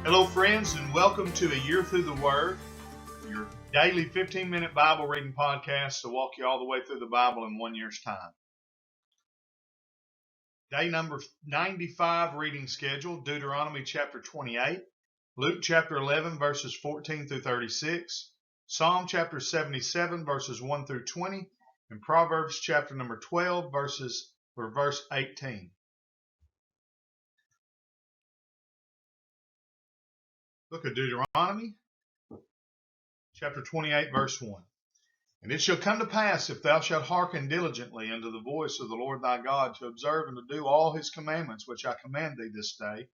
Hello, friends, and welcome to A Year Through the Word, your daily 15-minute Bible reading podcast to walk you all the way through the Bible in 1 year's time. Day number 95 reading schedule, Deuteronomy chapter 28, Luke chapter 11, verses 14 through 36, Psalm chapter 77, verses 1 through 20, and Proverbs chapter number 12, verse 18. Book of Deuteronomy, chapter 28, verse 1. And it shall come to pass, if thou shalt hearken diligently unto the voice of the Lord thy God, to observe and to do all his commandments which I command thee this day,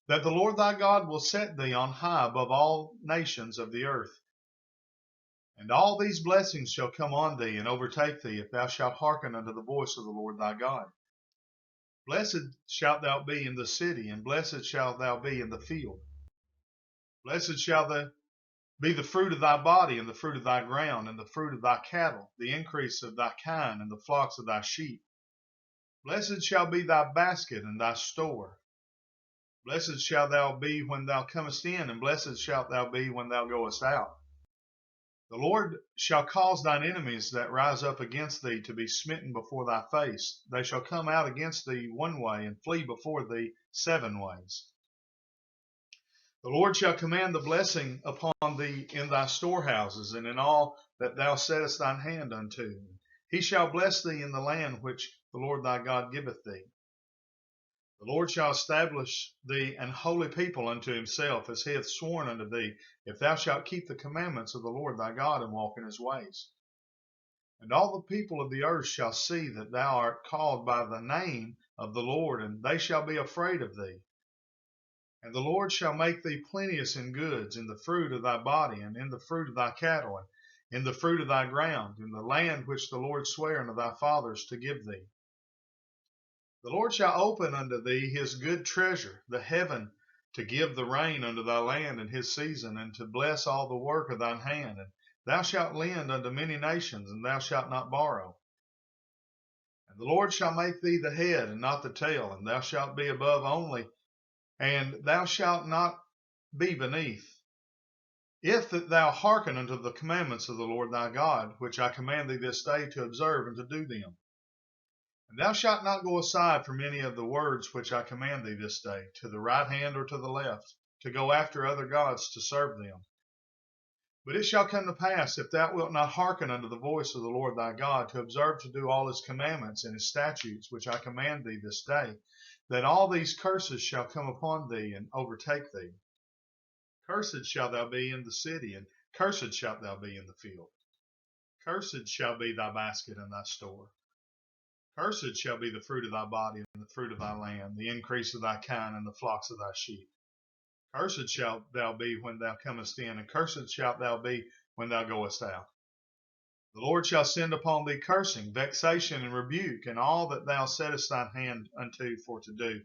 that the Lord thy God will set thee on high above all nations of the earth. And all these blessings shall come on thee and overtake thee, if thou shalt hearken unto the voice of the Lord thy God. Blessed shalt thou be in the city, and blessed shalt thou be in the field. Blessed shall be the fruit of thy body, and the fruit of thy ground, and the fruit of thy cattle, the increase of thy kind, and the flocks of thy sheep. Blessed shall be thy basket and thy store. Blessed shalt thou be when thou comest in, and blessed shalt thou be when thou goest out. The Lord shall cause thine enemies that rise up against thee to be smitten before thy face. They shall come out against thee one way, and flee before thee 7 ways. The Lord shall command the blessing upon thee in thy storehouses, and in all that thou settest thine hand unto. He shall bless thee in the land which the Lord thy God giveth thee. The Lord shall establish thee an holy people unto himself, as he hath sworn unto thee, if thou shalt keep the commandments of the Lord thy God, and walk in his ways. And all the people of the earth shall see that thou art called by the name of the Lord, and they shall be afraid of thee. And the Lord shall make thee plenteous in goods, in the fruit of thy body, and in the fruit of thy cattle, and in the fruit of thy ground, in the land which the Lord sware unto thy fathers to give thee. The Lord shall open unto thee his good treasure, the heaven, to give the rain unto thy land in his season, and to bless all the work of thine hand. And thou shalt lend unto many nations, and thou shalt not borrow. And the Lord shall make thee the head, and not the tail, and thou shalt be above only, and thou shalt not be beneath. If that thou hearken unto the commandments of the Lord thy God, which I command thee this day to observe and to do them. And thou shalt not go aside from any of the words which I command thee this day, to the right hand or to the left, to go after other gods to serve them. But it shall come to pass, if thou wilt not hearken unto the voice of the Lord thy God, to observe to do all his commandments and his statutes which I command thee this day, that all these curses shall come upon thee and overtake thee. Cursed shalt thou be in the city, and cursed shalt thou be in the field. Cursed shall be thy basket and thy store. Cursed shall be the fruit of thy body, and the fruit of thy land, the increase of thy kind, and the flocks of thy sheep. Cursed shalt thou be when thou comest in, and cursed shalt thou be when thou goest out. The Lord shall send upon thee cursing, vexation, and rebuke, and all that thou settest thine hand unto for to do,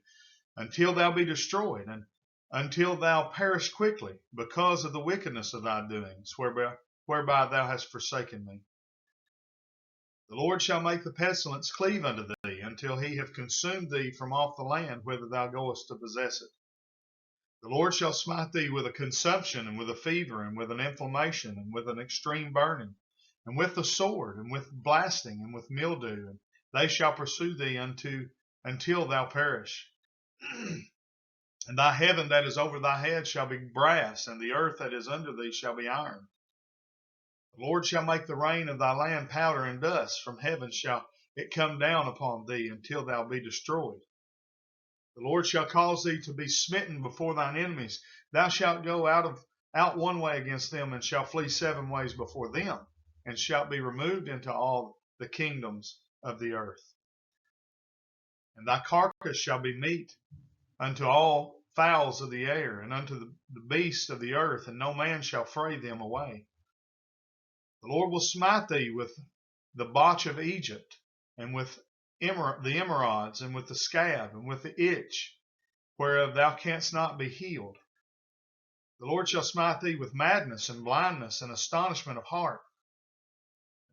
until thou be destroyed, and until thou perish quickly, because of the wickedness of thy doings, whereby thou hast forsaken me. The Lord shall make the pestilence cleave unto thee, until he have consumed thee from off the land whither thou goest to possess it. The Lord shall smite thee with a consumption, and with a fever, and with an inflammation, and with an extreme burning, and with the sword, and with blasting, and with mildew, and they shall pursue thee until thou perish. And thy heaven that is over thy head shall be brass, and the earth that is under thee shall be iron. The Lord shall make the rain of thy land powder and dust. From heaven shall it come down upon thee until thou be destroyed. The Lord shall cause thee to be smitten before thine enemies. Thou shalt go out one way against them, and shalt flee 7 ways before them, and shalt be removed into all the kingdoms of the earth. And thy carcass shall be meat unto all fowls of the air, and unto the beasts of the earth, and no man shall fray them away. The Lord will smite thee with the botch of Egypt, and with the emerods, and with the scab, and with the itch, whereof thou canst not be healed. The Lord shall smite thee with madness, and blindness, and astonishment of heart.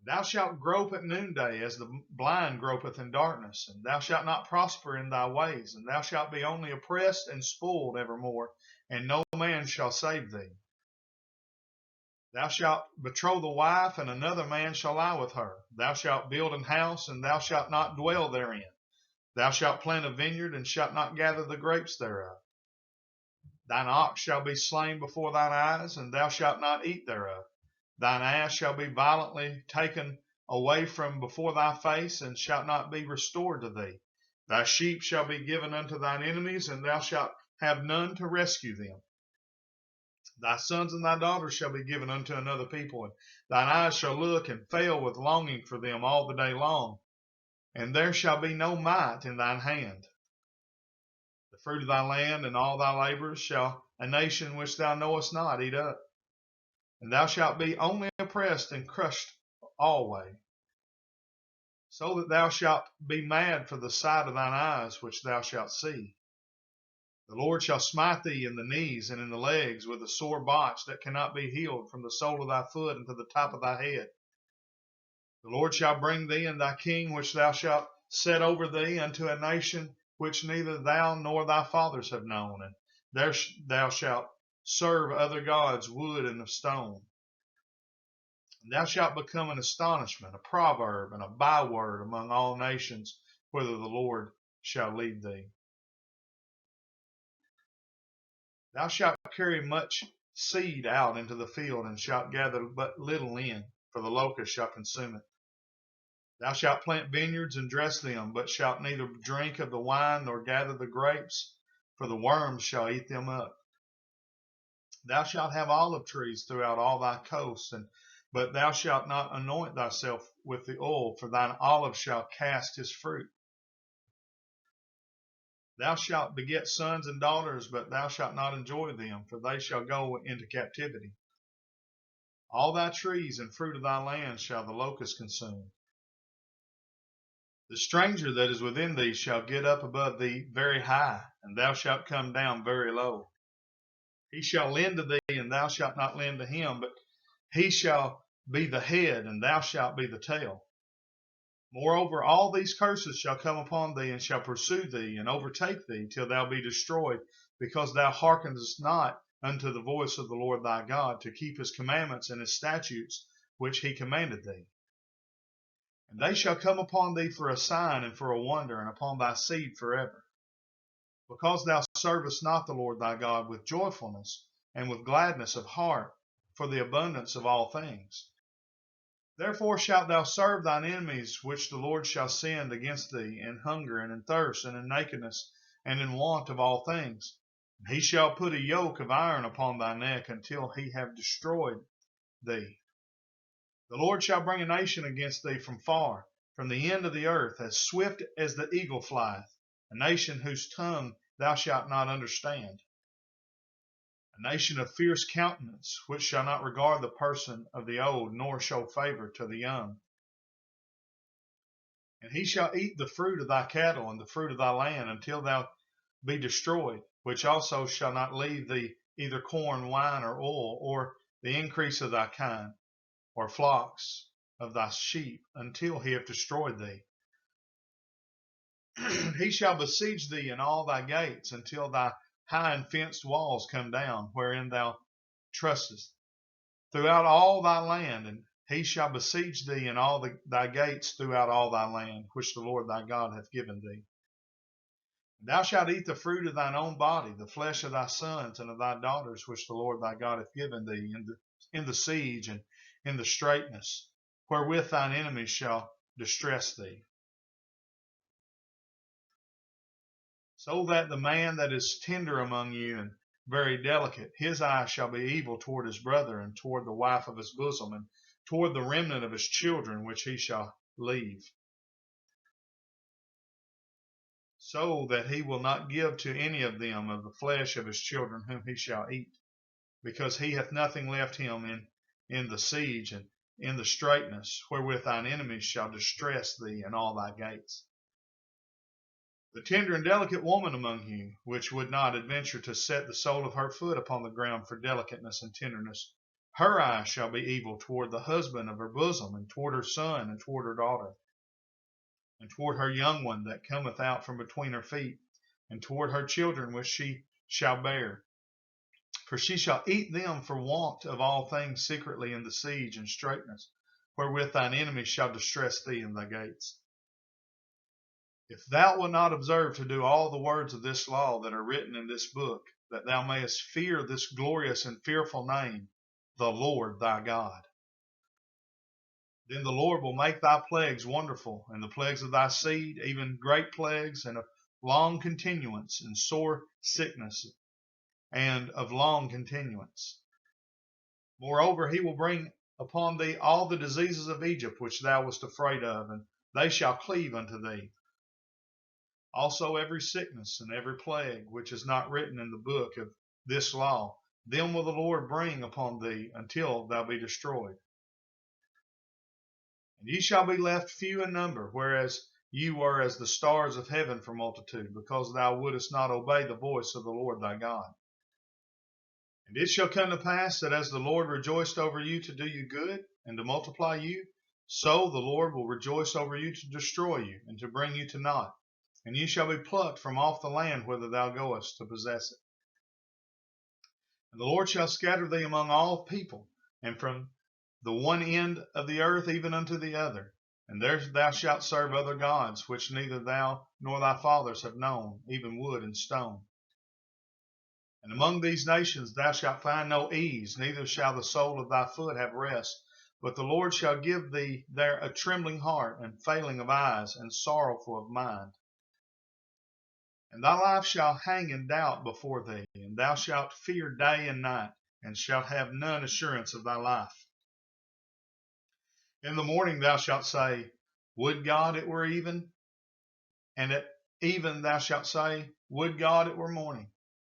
Thou shalt grope at noonday as the blind gropeth in darkness, and thou shalt not prosper in thy ways, and thou shalt be only oppressed and spoiled evermore, and no man shall save thee. Thou shalt betroth a wife, and another man shall lie with her. Thou shalt build an house, and thou shalt not dwell therein. Thou shalt plant a vineyard, and shalt not gather the grapes thereof. Thine ox shall be slain before thine eyes, and thou shalt not eat thereof. Thine ass shall be violently taken away from before thy face, and shall not be restored to thee. Thy sheep shall be given unto thine enemies, and thou shalt have none to rescue them. Thy sons and thy daughters shall be given unto another people, and thine eyes shall look and fail with longing for them all the day long, and there shall be no might in thine hand. The fruit of thy land and all thy labors shall a nation which thou knowest not eat up, and thou shalt be only oppressed and crushed alway, so that thou shalt be mad for the sight of thine eyes which thou shalt see. The Lord shall smite thee in the knees and in the legs with a sore botch that cannot be healed from the sole of thy foot unto the top of thy head. The Lord shall bring thee and thy king which thou shalt set over thee unto a nation which neither thou nor thy fathers have known, and there thou shalt serve other gods, wood and of stone. And thou shalt become an astonishment, a proverb, and a byword among all nations, whither the Lord shall lead thee. Thou shalt carry much seed out into the field, and shalt gather but little in, for the locust shall consume it. Thou shalt plant vineyards and dress them, but shalt neither drink of the wine nor gather the grapes, for the worms shall eat them up. Thou shalt have olive trees throughout all thy coasts, but thou shalt not anoint thyself with the oil, for thine olive shall cast his fruit. Thou shalt beget sons and daughters, but thou shalt not enjoy them, for they shall go into captivity. All thy trees and fruit of thy land shall the locust consume. The stranger that is within thee shall get up above thee very high, and thou shalt come down very low. He shall lend to thee, and thou shalt not lend to him, but he shall be the head, and thou shalt be the tail. Moreover, all these curses shall come upon thee, and shall pursue thee, and overtake thee, till thou be destroyed, because thou hearkenest not unto the voice of the Lord thy God, to keep his commandments and his statutes which he commanded thee. And they shall come upon thee for a sign and for a wonder, and upon thy seed forever. Because thou servest not the Lord thy God with joyfulness and with gladness of heart, for the abundance of all things. Therefore shalt thou serve thine enemies, which the Lord shall send against thee, in hunger and in thirst and in nakedness and in want of all things. And he shall put a yoke of iron upon thy neck until he have destroyed thee. The Lord shall bring a nation against thee from far, from the end of the earth, as swift as the eagle flieth, a nation whose tongue thou shalt not understand. A nation of fierce countenance, which shall not regard the person of the old, nor show favor to the young. And he shall eat the fruit of thy cattle and the fruit of thy land until thou be destroyed, which also shall not leave thee either corn, wine, or oil, or the increase of thy kind, or flocks of thy sheep, until he have destroyed thee. He shall besiege thee in all thy gates, until thy high and fenced walls come down, wherein thou trustest, throughout all thy land. And he shall besiege thee in all thy gates throughout all thy land, which the Lord thy God hath given thee. And thou shalt eat the fruit of thine own body, the flesh of thy sons and of thy daughters, which the Lord thy God hath given thee, in the siege and in the straitness, wherewith thine enemies shall distress thee. So that the man that is tender among you and very delicate, his eye shall be evil toward his brother, and toward the wife of his bosom, and toward the remnant of his children which he shall leave, so that he will not give to any of them of the flesh of his children whom he shall eat, because he hath nothing left him in the siege and in the straitness, wherewith thine enemies shall distress thee in all thy gates. The tender and delicate woman among you, which would not adventure to set the sole of her foot upon the ground for delicateness and tenderness, Her eye shall be evil toward the husband of her bosom, and toward her son, and toward her daughter, and toward her young one that cometh out from between her feet, and toward her children which she shall bear. For she shall eat them for want of all things secretly in the siege and straitness, wherewith thine enemies shall distress thee in thy gates. If thou wilt not observe to do all the words of this law that are written in this book, that thou mayest fear this glorious and fearful name, the Lord thy God, then the Lord will make thy plagues wonderful, and the plagues of thy seed, even great plagues, and of long continuance, and sore sickness, and of long continuance. Moreover, he will bring upon thee all the diseases of Egypt which thou wast afraid of, and they shall cleave unto thee. Also every sickness and every plague which is not written in the book of this law, them will the Lord bring upon thee until thou be destroyed. And ye shall be left few in number, whereas ye were as the stars of heaven for multitude, because thou wouldest not obey the voice of the Lord thy God. And it shall come to pass that as the Lord rejoiced over you to do you good, and to multiply you, so the Lord will rejoice over you to destroy you, and to bring you to naught. And ye shall be plucked from off the land whither thou goest to possess it. And the Lord shall scatter thee among all people, and from the one end of the earth even unto the other. And there thou shalt serve other gods, which neither thou nor thy fathers have known, even wood and stone. And among these nations thou shalt find no ease, neither shall the sole of thy foot have rest. But the Lord shall give thee there a trembling heart, and failing of eyes, and sorrowful of mind. And thy life shall hang in doubt before thee, and thou shalt fear day and night, and shalt have none assurance of thy life. In the morning thou shalt say, Would God it were even? And at even thou shalt say, Would God it were morning?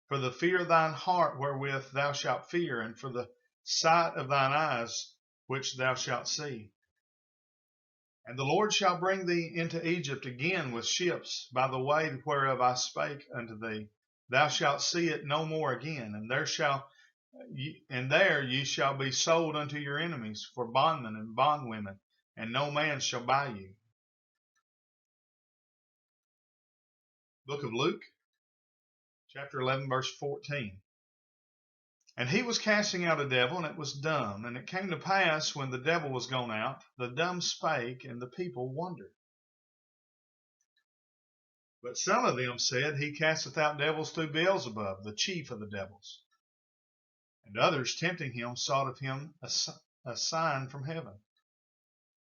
For the fear of thine heart wherewith thou shalt fear, and for the sight of thine eyes which thou shalt see. And the Lord shall bring thee into Egypt again with ships, by the way whereof I spake unto thee. Thou shalt see it no more again, and there ye shall be sold unto your enemies for bondmen and bondwomen, and no man shall buy you. Book of Luke, chapter 11, verse 14. And he was casting out a devil, and it was dumb. And it came to pass, when the devil was gone out, the dumb spake, and the people wondered. But some of them said, He casteth out devils through Beelzebub, the chief of the devils. And others, tempting him, sought of him a sign from heaven.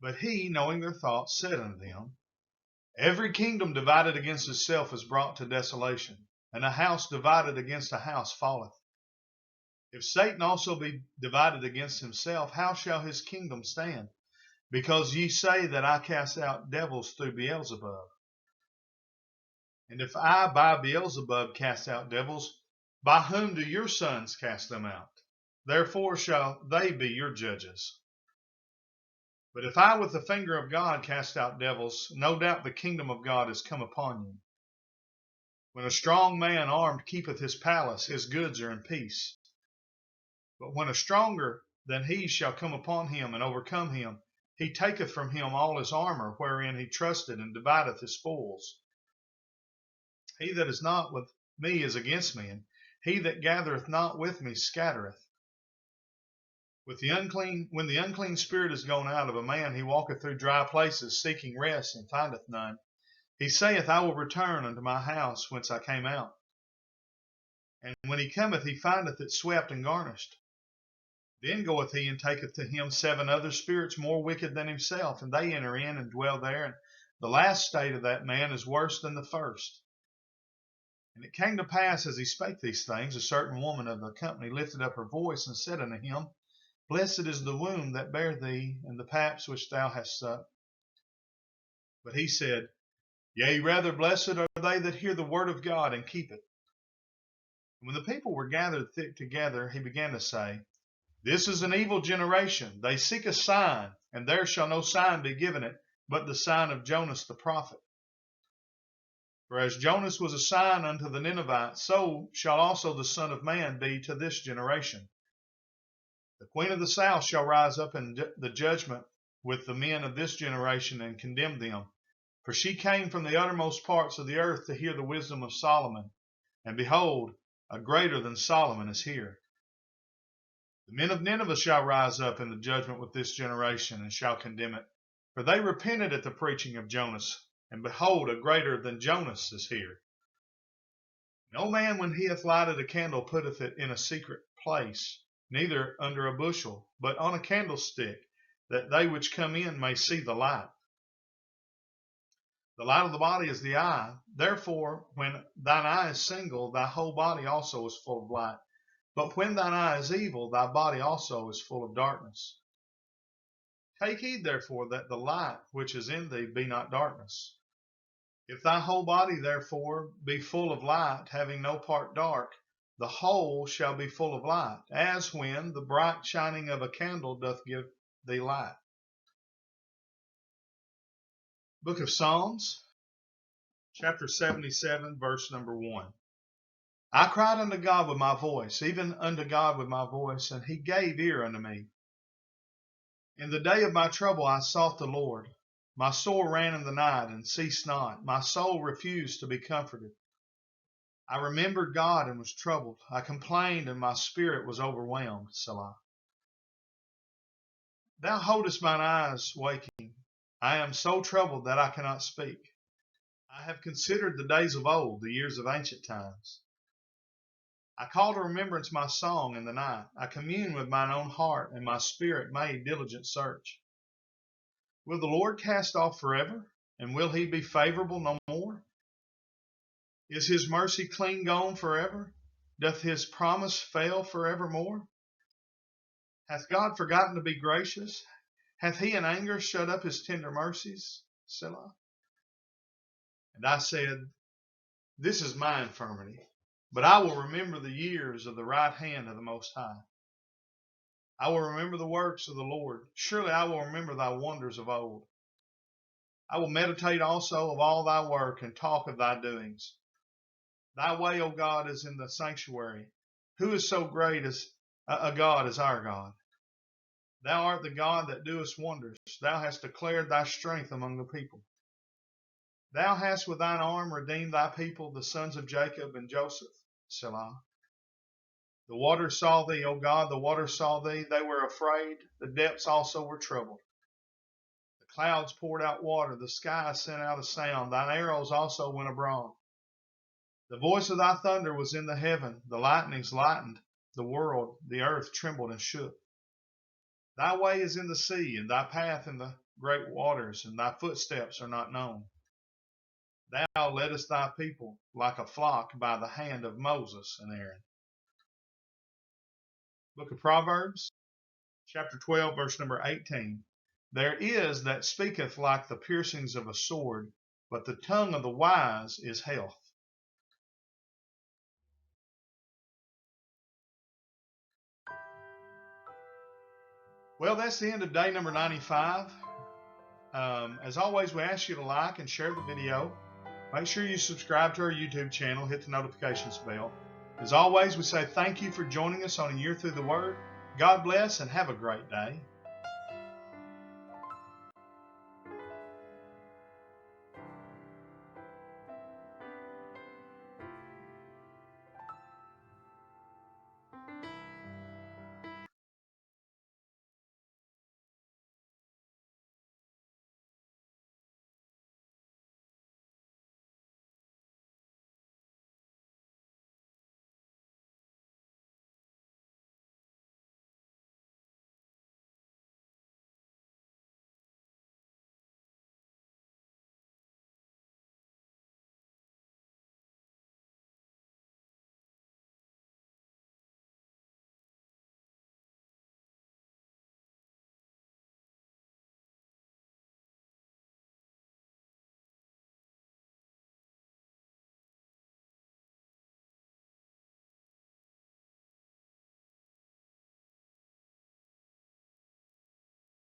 But he, knowing their thoughts, said unto them, Every kingdom divided against itself is brought to desolation, and a house divided against a house falleth. If Satan also be divided against himself, how shall his kingdom stand? Because ye say that I cast out devils through Beelzebub. And if I by Beelzebub cast out devils, by whom do your sons cast them out? Therefore shall they be your judges. But if I with the finger of God cast out devils, no doubt the kingdom of God is come upon you. When a strong man armed keepeth his palace, his goods are in peace. But when a stronger than he shall come upon him and overcome him, he taketh from him all his armor wherein he trusted, and divideth his spoils. He that is not with me is against me, and he that gathereth not with me scattereth. When the unclean spirit is gone out of a man, he walketh through dry places, seeking rest, and findeth none. He saith, I will return unto my house whence I came out. And when he cometh, he findeth it swept and garnished. Then goeth he and taketh to him 7 other spirits more wicked than himself, and they enter in and dwell there. And the last state of that man is worse than the first. And it came to pass, as he spake these things, a certain woman of the company lifted up her voice and said unto him, Blessed is the womb that bare thee, and the paps which thou hast sucked. But he said, Yea, rather blessed are they that hear the word of God and keep it. And when the people were gathered thick together, he began to say, This is an evil generation. They seek a sign, and there shall no sign be given it, but the sign of Jonas the prophet. For as Jonas was a sign unto the Ninevites, so shall also the Son of Man be to this generation. The queen of the south shall rise up in the judgment with the men of this generation and condemn them. For she came from the uttermost parts of the earth to hear the wisdom of Solomon. And behold, a greater than Solomon is here. The men of Nineveh shall rise up in the judgment with this generation and shall condemn it. For they repented at the preaching of Jonas. And behold, a greater than Jonas is here. No man, when he hath lighted a candle, putteth it in a secret place, neither under a bushel, but on a candlestick, that they which come in may see the light. The light of the body is the eye. Therefore, when thine eye is single, thy whole body also is full of light. But when thine eye is evil, thy body also is full of darkness. Take heed, therefore, that the light which is in thee be not darkness. If thy whole body, therefore, be full of light, having no part dark, the whole shall be full of light, as when the bright shining of a candle doth give thee light. Book of Psalms, chapter 77, verse number 1. I cried unto God with my voice, even unto God with my voice, and he gave ear unto me. In the day of my trouble I sought the Lord. My soul ran in the night and ceased not. My soul refused to be comforted. I remembered God and was troubled. I complained and my spirit was overwhelmed. Selah. Thou holdest mine eyes waking. I am so troubled that I cannot speak. I have considered the days of old, the years of ancient times. I call to remembrance my song in the night. I commune with mine own heart, and my spirit made diligent search. Will the Lord cast off forever, and will he be favorable no more? Is his mercy clean gone forever? Doth his promise fail forevermore? Hath God forgotten to be gracious? Hath he in anger shut up his tender mercies? Selah. And I said, this is my infirmity, but I will remember the years of the right hand of the Most High. I will remember the works of the Lord. Surely I will remember thy wonders of old. I will meditate also of all thy work and talk of thy doings. Thy way, O God, is in the sanctuary. Who is so great as a God as our God? Thou art the God that doest wonders. Thou hast declared thy strength among the people. Thou hast with thine arm redeemed thy people, the sons of Jacob and Joseph. Selah. The waters saw thee, O God, the waters saw thee. They were afraid. The depths also were troubled. The clouds poured out water. The sky sent out a sound. Thine arrows also went abroad. The voice of thy thunder was in the heaven. The lightnings lightened the world. The earth trembled and shook. Thy way is in the sea, and thy path in the great waters, and thy footsteps are not known. Thou leddest thy people like a flock by the hand of Moses and Aaron. Book of Proverbs, chapter 12, verse number 18. There is that speaketh like the piercings of a sword, but the tongue of the wise is health. Well, that's the end of day number 95. As always, we ask you to like and share the video. Make sure you subscribe to our YouTube channel, hit the notifications bell. As always, we say thank you for joining us on A Year Through the Word. God bless and have a great day.